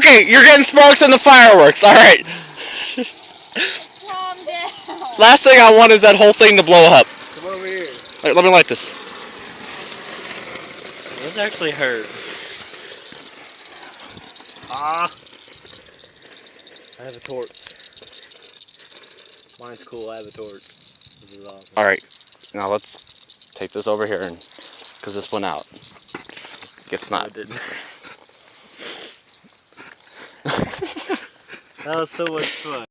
Okay, you're getting sparks in the fireworks. All right. Calm down. Last thing I want is that whole thing to blow up. Come over here. Right, let me light this. This actually hurt. Ah. I have a torch. Mine's cool. I have a torch. This is awesome. All right. Now let's take this over here and because this went out. It's No, not. it didn't. That was so much fun.